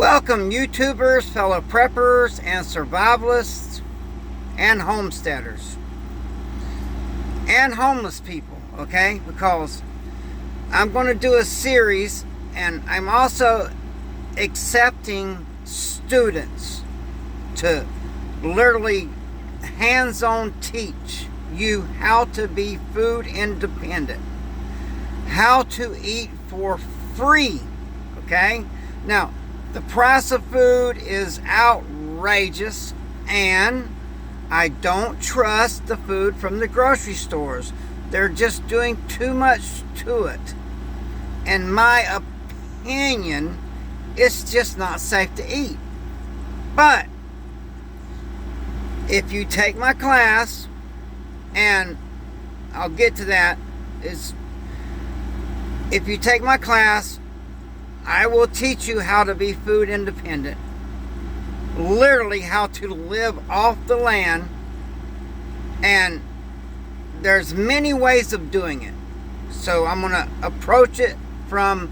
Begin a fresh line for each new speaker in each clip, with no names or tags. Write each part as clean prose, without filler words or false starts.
Welcome, YouTubers, fellow preppers, and survivalists, and homesteaders, and homeless people, okay? Because I'm going to do a series, and I'm also accepting students to literally hands-on teach you how to be food independent, how to eat for free, okay? Now, the price of food is outrageous, and I don't trust the food from the grocery stores. They're just doing too much to it. In my opinion, it's just not safe to eat. But if you take my class, and I'll get to that, is if you take my class, I will teach you how to be food independent. Literally how to live off the land. And there's many ways of doing it. So I'm going to approach it from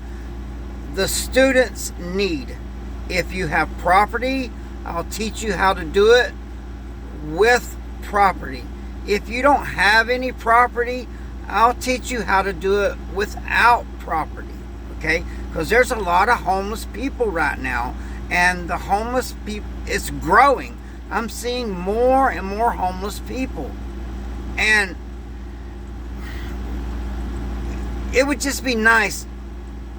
the student's need. If you have property, I'll teach you how to do it with property. If you don't have any property, I'll teach you how to do it without property. Okay? Because there's a lot of homeless people right now, and the homeless people, it's growing. I'm seeing more and more homeless people, and it would just be nice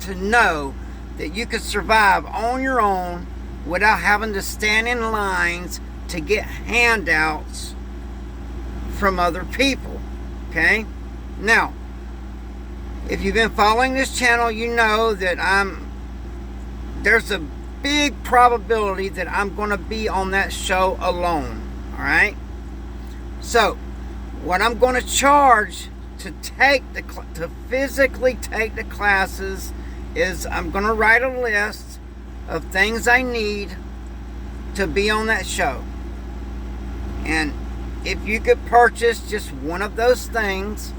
to know that you could survive on your own without having to stand in lines to get handouts from other people. Okay? Now, if you've been following this channel, you know that there's a big probability that I'm going to be on that show alone. Alright? So, what I'm going to charge to physically take the classes is I'm going to write a list of things I need to be on that show. And if you could purchase just one of those things,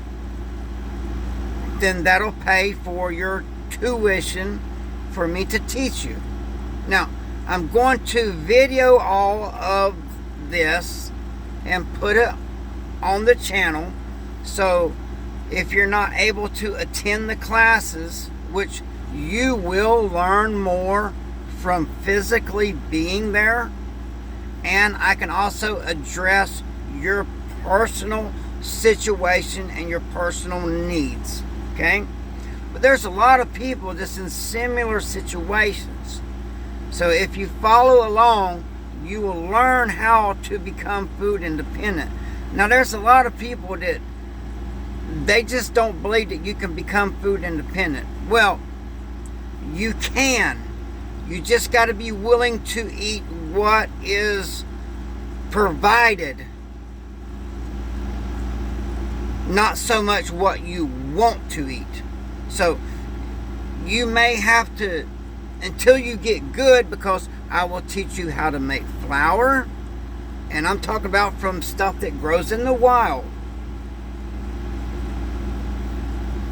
then that'll pay for your tuition for me to teach you. Now, I'm going to video all of this and put it on the channel. So if you're not able to attend the classes, which you will learn more from physically being there, and I can also address your personal situation and your personal needs. Okay? But there's a lot of people just in similar situations. So if you follow along, you will learn how to become food independent. Now, there's a lot of people that they just don't believe that you can become food independent. Well, you can. You just got to be willing to eat what is provided, not so much what you want to eat. So you may have to, until you get good, because I will teach you how to make flour, and I'm talking about from stuff that grows in the wild.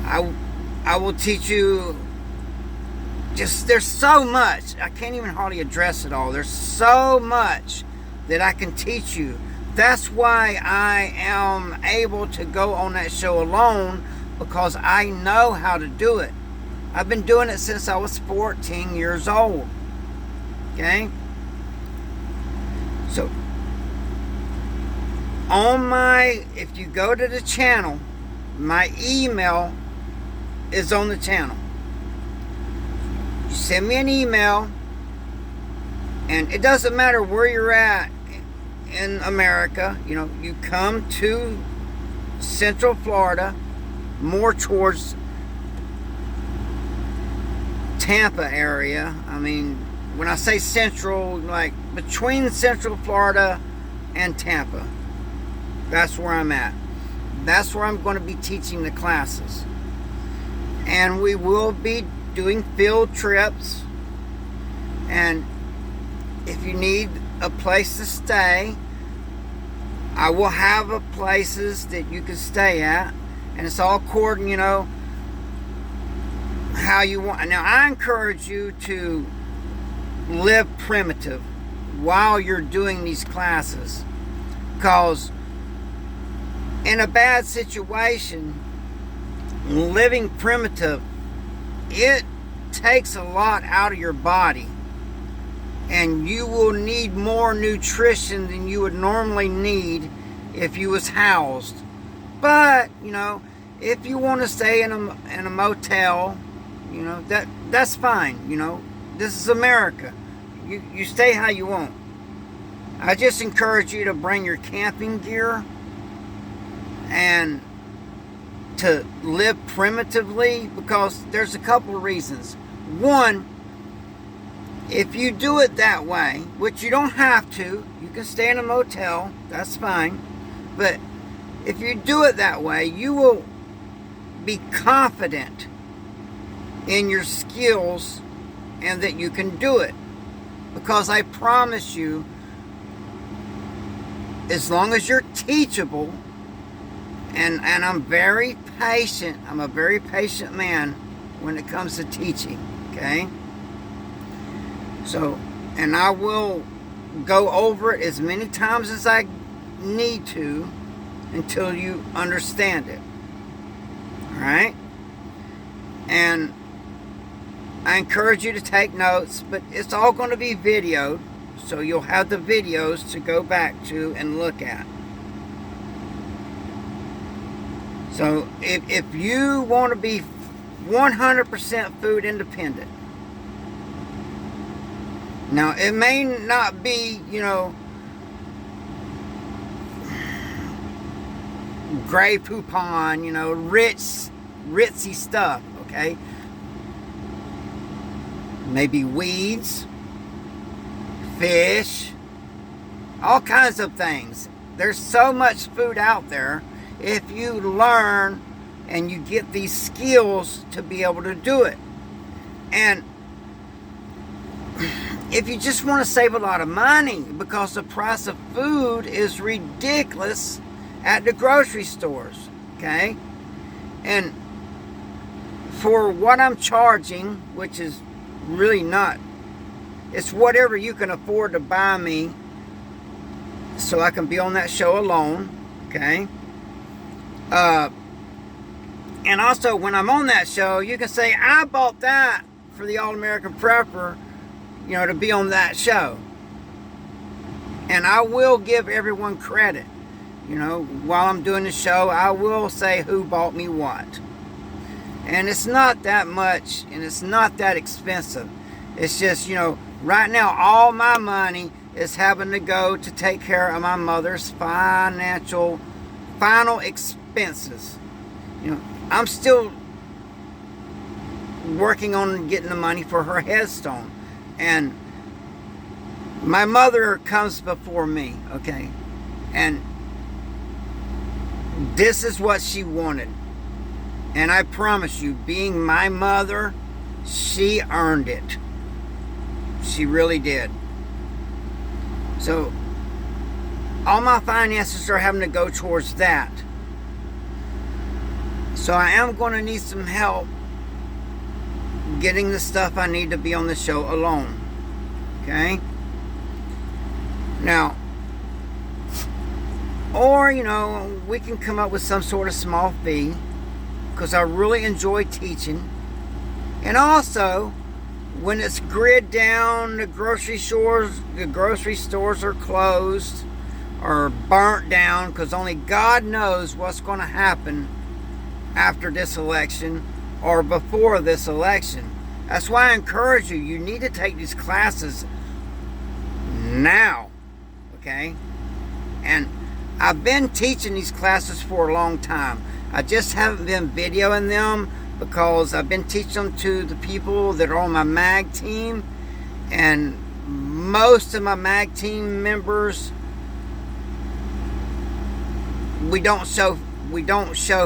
I will teach you, there's so much, I can't even hardly address it all. There's so much that I can teach you. That's why I am able to go on that show alone, because I know how to do it. I've been doing it since I was 14 years old. Okay? So, if you go to the channel, my email is on the channel. You send me an email, and it doesn't matter where you're at in America. You know, you come to Central Florida, more towards Tampa area. I mean, when I say central, like between Central Florida and Tampa, that's where I'm at. That's where I'm going to be teaching the classes. And we will be doing field trips. And if you need a place to stay, I will have places that you can stay at, and it's all according, how you want. Now, I encourage you to live primitive while you're doing these classes. Because in a bad situation, living primitive, it takes a lot out of your body, and you will need more nutrition than you would normally need if you was housed. But if you want to stay in a motel, that's fine. This is America. You stay how you want. I just encourage you to bring your camping gear and to live primitively, because there's a couple of reasons. One, if you do it that way, which you don't have to, you can stay in a motel, that's fine. But if you do it that way, you will be confident in your skills and that you can do it. Because I promise you, as long as you're teachable, and I'm very patient, I'm a very patient man when it comes to teaching, okay? So, and I will go over it as many times as I need to until you understand it. Alright? And I encourage you to take notes, but it's all going to be videoed, so you'll have the videos to go back to and look at. So if you want to be 100% food independent, now it may not be, Grey Poupon, ritzy stuff, okay? Maybe weeds, fish, all kinds of things. There's so much food out there if you learn and you get these skills to be able to do it. And if you just want to save a lot of money, because the price of food is ridiculous at the grocery stores, okay? And for what I'm charging, which is really not, it's whatever you can afford to buy me so I can be on that show alone, okay? And also, when I'm on that show, you can say, I bought that for the All-American Prepper, to be on that show. And I will give everyone credit. While I'm doing the show, I will say who bought me what. And it's not that much, and it's not that expensive. It's just, right now, all my money is having to go to take care of my mother's final expenses. I'm still working on getting the money for her headstone. And my mother comes before me, okay? And this is what she wanted. And I promise you, being my mother, she earned it. She really did. So, all my finances are having to go towards that. So I am going to need some help getting the stuff I need to be on the show alone. Okay? Now, or, we can come up with some sort of small fee, because I really enjoy teaching. And also, when it's grid down, the grocery stores are closed or burnt down, because only God knows what's going to happen after this election or before this election. That's why I encourage you, you need to take these classes now, okay? And I've been teaching these classes for a long time. I just haven't been videoing them because I've been teaching them to the people that are on my MAG team, and most of my MAG team members, we don't show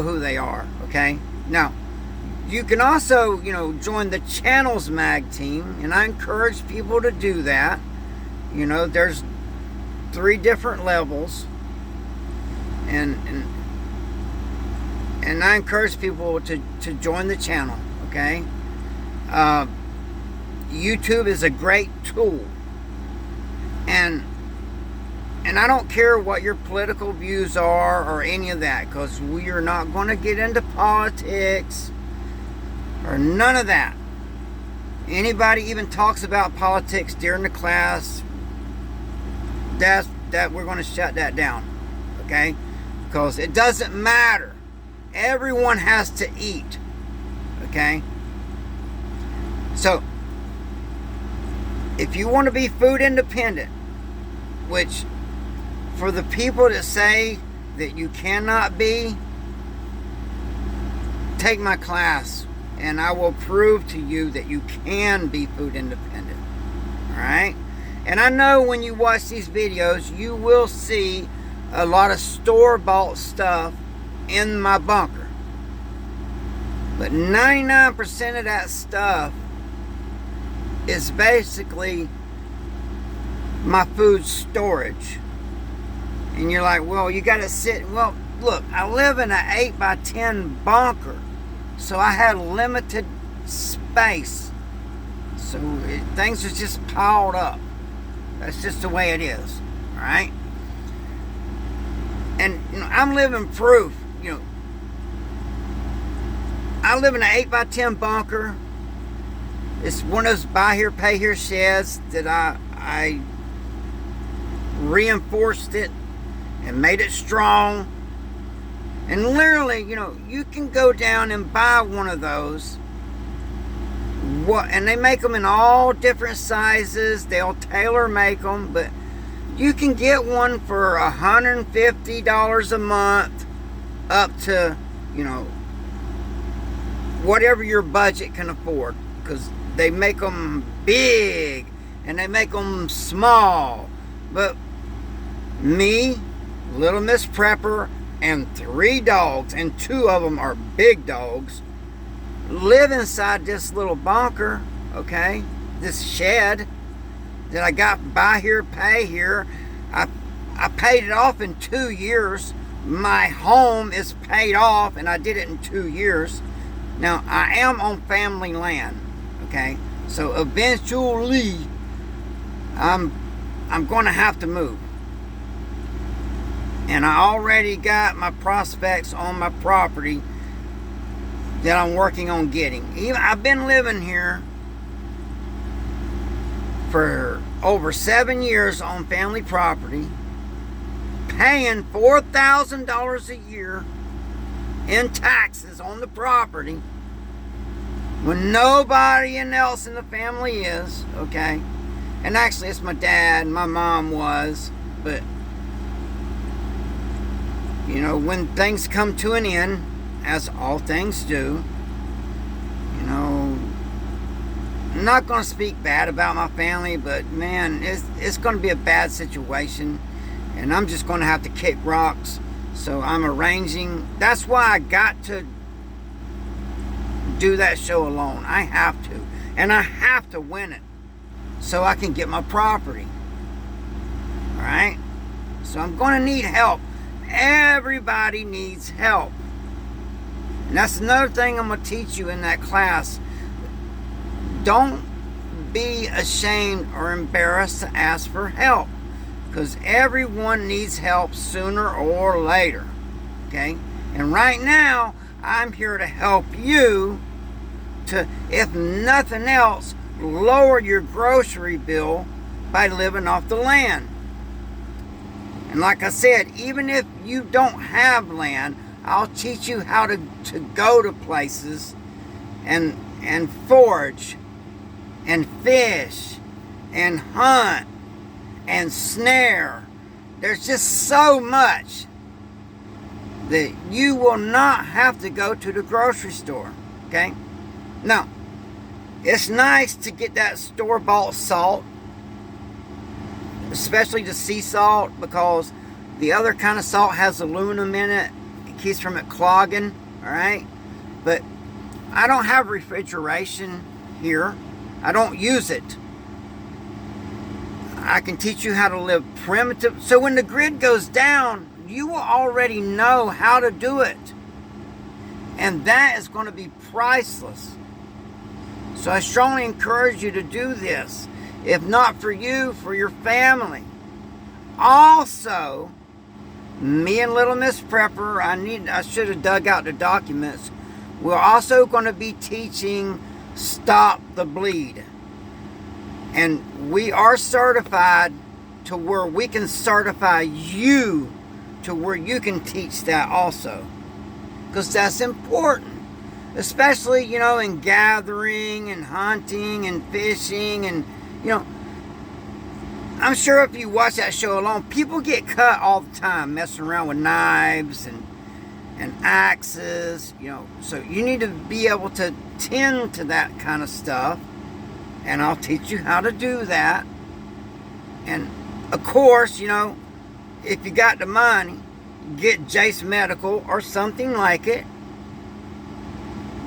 who they are, okay? Now, you can also, join the channel's MAG team, and I encourage people to do that. There's 3 different levels, and I encourage people to join the channel, okay? YouTube is a great tool. And I don't care what your political views are or any of that, because we are not going to get into politics or none of that. Anybody even talks about politics during the class, that we're going to shut that down, okay? Because it doesn't matter. Everyone has to eat, okay? So, if you want to be food independent, which for the people that say that you cannot be, take my class and I will prove to you that you can be food independent. Alright? And I know when you watch these videos, you will see a lot of store-bought stuff in my bunker. But 99% of that stuff is basically my food storage. And you're like, well, you got to sit. Well, look, I live in an 8x10 bunker, so I had limited space. So things are just piled up. That's just the way it is. All right? And I'm living proof. I live in an 8x10 bunker. It's one of those buy here, pay here sheds that I reinforced it and made it strong. And literally, you can go down and buy one of those. And they make them in all different sizes. They'll tailor make them, but you can get one for $150 a month up to, whatever your budget can afford, because they make them big and they make them small. But me, Little Miss Prepper, and 3 dogs, and 2 of them are big dogs, live inside this little bunker, okay? This shed that I got buy here, pay here. I paid it off in 2 years. My home is paid off, and I did it in 2 years. Now, I am on family land, okay? So eventually, I'm going to have to move. And I already got my prospects on my property that I'm working on getting. I've been living here for over 7 years on family property, paying $4,000 a year in taxes on the property when nobody else in the family is, okay? And actually it's my dad and my mom was, but when things come to an end, as all things do, I'm not going to speak bad about my family, but man, it's going to be a bad situation, and I'm just going to have to kick rocks. So I'm arranging. That's why I got to do that show alone. I have to. And I have to win it so I can get my property. Alright? So I'm going to need help. Everybody needs help. And that's another thing I'm going to teach you in that class. Don't be ashamed or embarrassed to ask for help, because everyone needs help sooner or later. Okay? And right now, I'm here to help you to, if nothing else, lower your grocery bill by living off the land. And like I said, even if you don't have land, I'll teach you how to go to places and forage and fish and hunt and snare. There's just so much that you will not have to go to the grocery store, okay? Now, it's nice to get that store-bought salt, especially the sea salt, because the other kind of salt has aluminum in it. It keeps from it clogging, all right? But I don't have refrigeration here. I don't use it. I can teach you how to live primitive. So when the grid goes down, you will already know how to do it. And that is going to be priceless. So I strongly encourage you to do this. If not for you, for your family. Also, me and Little Miss Prepper, I should have dug out the documents. We're also going to be teaching Stop the Bleed. And we are certified to where we can certify you to where you can teach that also. Because that's important. Especially, you know, in gathering and hunting and fishing and, you know, I'm sure if you watch that show alone, people get cut all the time messing around with knives and axes, you know. So you need to be able to tend to that kind of stuff. And I'll teach you how to do that. And of course, you know, if you got the money, get Jace Medical or something like it.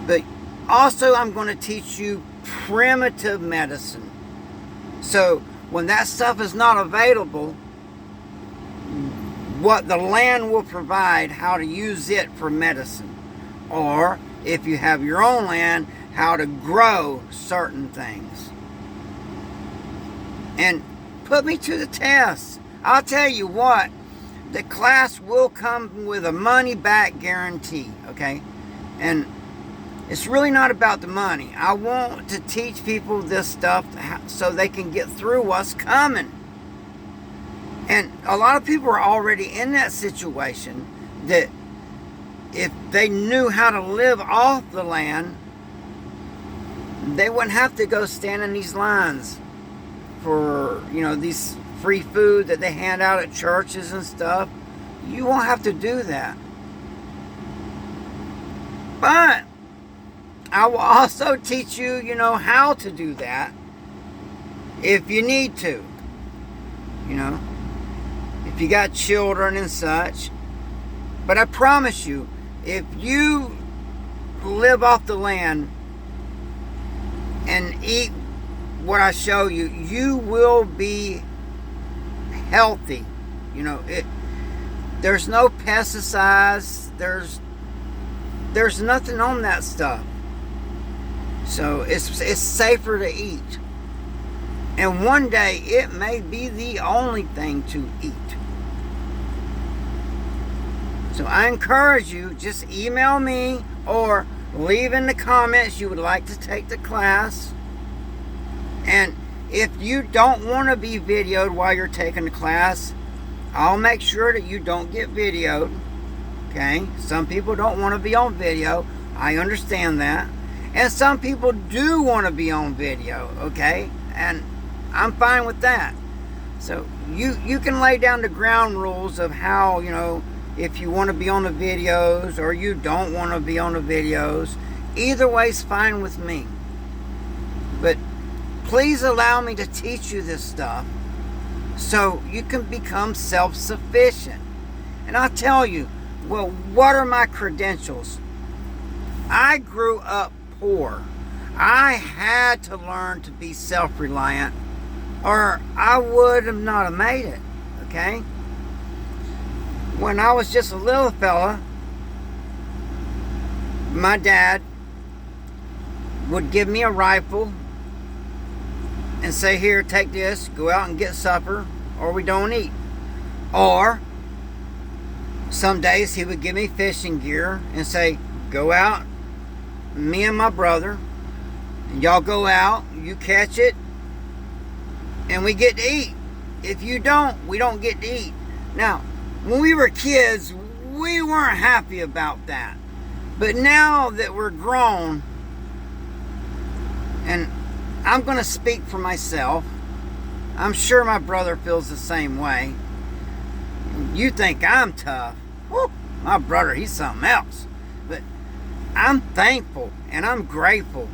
But also I'm going to teach you primitive medicine. So when that stuff is not available, what the land will provide, how to use it for medicine. Or if you have your own land, how to grow certain things. And put me to the test. I'll tell you what, the class will come with a money back guarantee, okay? And it's really not about the money. I want to teach people this stuff so they can get through what's coming. And a lot of people are already in that situation that if they knew how to live off the land, they wouldn't have to go stand in these lines for, you know, these free food that they hand out at churches and stuff. You won't have to do that. But I will also teach you, you know, how to do that if you need to. You know, if you got children and such. But I promise you, if you live off the land and eat what I show you, you will be healthy. You know, there's no pesticides, there's nothing on that stuff. So it's safer to eat. And one day it may be the only thing to eat. So I encourage you, just email me or leave in the comments you would like to take the class. And if you don't want to be videoed while you're taking the class, I'll make sure that you don't get videoed. Okay? Some people don't want to be on video. I understand that. And some people do want to be on video. Okay? And I'm fine with that. So you can lay down the ground rules of how, you know, if you want to be on the videos or you don't want to be on the videos. Either way's fine with me. But please allow me to teach you this stuff so you can become self-sufficient. And I'll tell you, well, what are my credentials? I grew up poor. I had to learn to be self-reliant or I would have not have made it, okay? When I was just a little fella, my dad would give me a rifle and say, here, take this, go out and get supper, or we don't eat. Or some days he would give me fishing gear and say, go out, me and my brother, and y'all go out, you catch it, and we get to eat. If you don't, we don't get to eat. Now, when we were kids, we weren't happy about that. But now that we're grown, and I'm going to speak for myself, I'm sure my brother feels the same way. You think I'm tough. Whew, my brother, he's something else. But I'm thankful and I'm grateful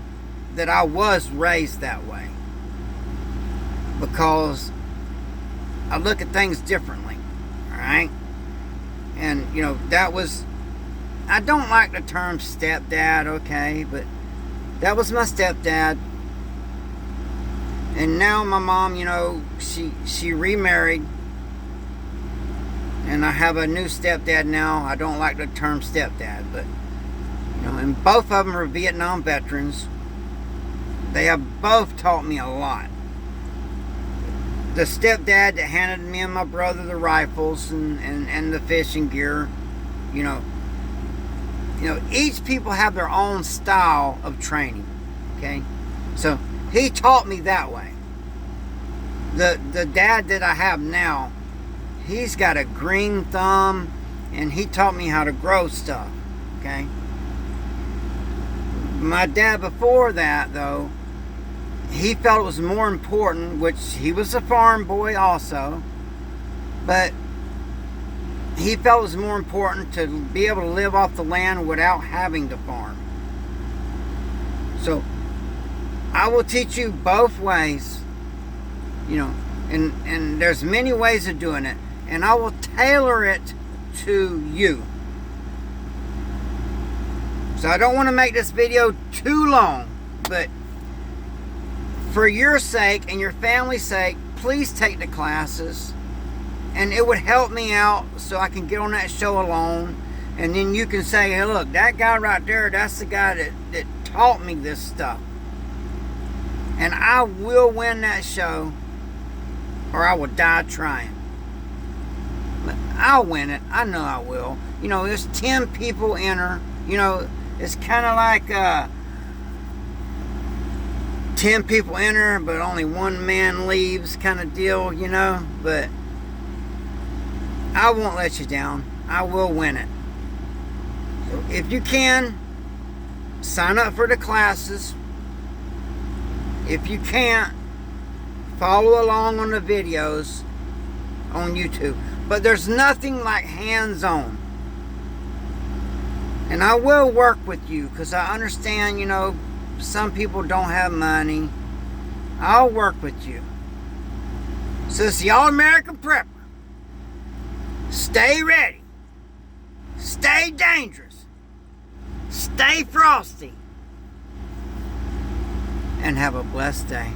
that I was raised that way. Because I look at things differently. Alright? And, you know, that was... I don't like the term stepdad, okay? But that was my stepdad. And now my mom, you know, she remarried. And I have a new stepdad now. I don't like the term stepdad, but, you know, and both of them are Vietnam veterans. They have both taught me a lot. The stepdad that handed me and my brother the rifles and the fishing gear, you know, each people have their own style of training. Okay, so he taught me that way. The dad that I have now, he's got a green thumb, and he taught me how to grow stuff. Okay. My dad before that, though, he felt it was more important, which he was a farm boy also, but he felt it was more important to be able to live off the land without having to farm. So I will teach you both ways, and there's many ways of doing it, and I will tailor it to you. So I don't want to make this video too long, but for your sake and your family's sake, please take the classes, and it would help me out so I can get on that show alone, and then you can say, hey, look, that guy right there, that's the guy that taught me this stuff. And I will win that show, or I will die trying. But I'll win it. I know I will. There's 10 people enter. It's kind of like 10 people enter, but only one man leaves kind of deal, But I won't let you down. I will win it. So if you can, sign up for the classes. If you can't, follow along on the videos on YouTube. But there's nothing like hands-on. And I will work with you because I understand, some people don't have money. I'll work with you. So it's the All-American Prepper. Stay ready. Stay dangerous. Stay frosty. And have a blessed day.